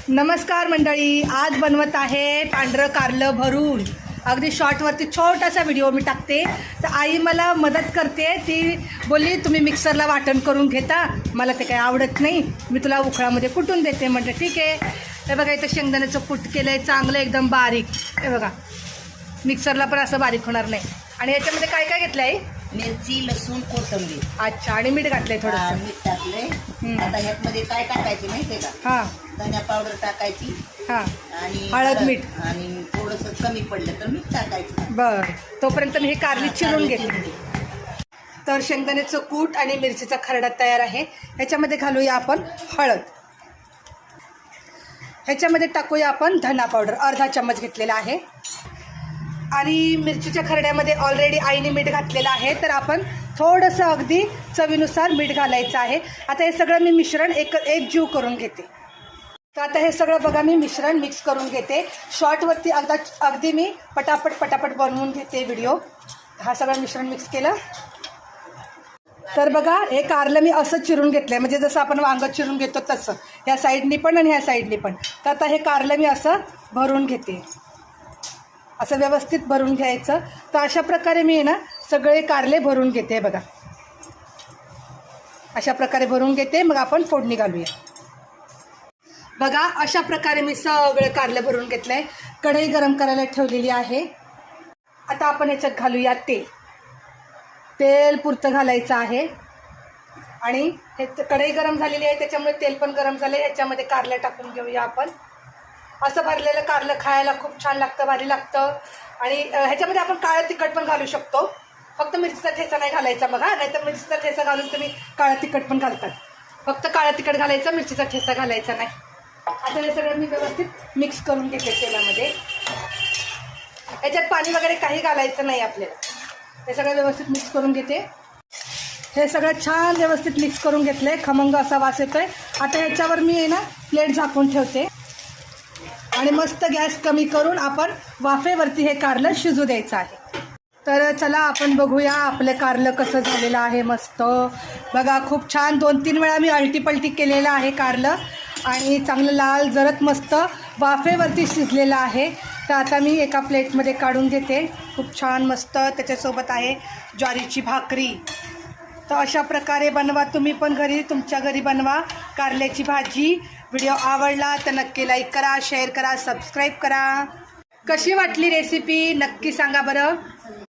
नमस्कार मंडळी, आज बनवत आहे पांढरं कारलं भरून. अगदी शॉर्टवरती छोटासा व्हिडिओ मी टाकते. तर आई मला मदत करते. ती बोलली तुम्ही मिक्सरला वाटण करून घेता, मला ते काही आवडत नाही, मी तुला उखळामध्ये कुटून देते. म्हटलं ठीक आहे. हे बघा इथं शेंगदाण्याचं कूट केलं आहे चांगलं एकदम बारीक. हे बघा मिक्सरला पण असं बारीक होणार नाही. आणि याच्यामध्ये काय काय घेतलं आहे? मिरची, लसूण, कोथिंबीर. अच्छा, आणि मीठ घातलंय थोडंसं. मीठ टाकलंय. आता ह्यामध्ये काय टाकायचे माहितीये का? हां धनिया पावडर टाकायची हां आणि हळद, मीठ. आणि थोडंसं कमी पडलं तर मीठ टाकायचं. बरं, तोपर्यंत मी हे कारली चिरून घेते. तर शेंगदाण्याचं कूट आणि मिरचीचा खरडा तयार आहे. ह्याच्यामध्ये घालूया आपण हळद. ह्याच्यामध्ये टाकूया आपण धना पावडर, अर्धा चम्मच घेतलेला आहे. आणि मिरचीच्या खरड्यामध्ये ऑलरेडी आईने मीठ घातलेलं आहे, तर आपण थोडंसं अगदी चवीनुसार मीठ घालायचं आहे. आता हे सगळं मी मिश्रण एक जीव करून घेते. तर आता हे सगळं बघा मी मिश्रण मिक्स करून घेते. शॉर्टवरती अगदी मी पटापट बनवून घेते व्हिडिओ. हा सगळं मिश्रण मिक्स केलं. तर बघा हे कारलं मी असं चिरून घेतलं आहे, म्हणजे जसं आपण वांगं चिरून घेतो तसं, ह्या साईडनी पण आणि ह्या साईडनी पण. तर आता हे कारलं मी असं भरून घेते, असं व्यवस्थित भरून घ्यायचं. तर अशा प्रकारे मी ना सगळे कारले भरून घेते. बघा अशा प्रकारे भरून घेते. मग आपण फोडणी घालूया. बघा अशा प्रकारे मी सगळे कारले भरून घेतलं आहे. कढई गरम करायला ठेवलेली आहे. आता आपण ह्याच्यात घालूया तेल पुरतं घालायचं आहे. आणि हे कढई गरम झालेली आहे त्याच्यामुळे तेल पण गरम झाले. ह्याच्यामध्ये कारले टाकून घेऊया आपण. असं भरलेलं कारलं खायला खूप छान लागतं, भारी लागतं. आणि ह्याच्यामध्ये आपण काळं तिखट पण घालू शकतो. फक्त मिरचीचा ठेचा नाही घालायचा बघा, नाहीतर मिरचीचा ठेचा घालून तुम्ही काळं तिखट पण घालतात. फक्त काळं तिखट घालायचं, मिरचीचा ठेचा घालायचा नाही. आता हे सगळं मी व्यवस्थित मिक्स करून घेते तेलामध्ये. याच्यात पाणी वगैरे काही घालायचं नाही आपल्याला. हे सगळं व्यवस्थित मिक्स करून घेते. हे सगळं छान व्यवस्थित मिक्स करून घेतले. खमंग असा वास येतोय. आता ह्याच्यावर मी आहे ना प्लेट झाकून ठेवते आणि मस्त गॅस कमी करून आपण वाफेवरती हे कारलं शिजू द्यायचं आहे. तर चला आपण बघूया आपलं कारलं कसं झालेलं आहे. मस्त बघा, खूप छान 2-3 वेळा मी अलटीपलटी केलेलं आहे कारलं आणि चांगलं लाल जरत मस्त वाफेवरती शिजलेलं आहे. तर आता मी एका प्लेटमध्ये काढून घेते. खूप छान मस्त त्याच्यासोबत आहे ज्वारीची भाकरी. तर अशा प्रकारे बनवा तुम्ही पण घरी, तुमच्या घरी बनवा कारल्याची भाजी. व्हिडिओ आवडला तर नक्की लाईक करा, शेअर करा, सबस्क्राईब करा. कशी वाटली रेसिपी नक्की सांगा बरं.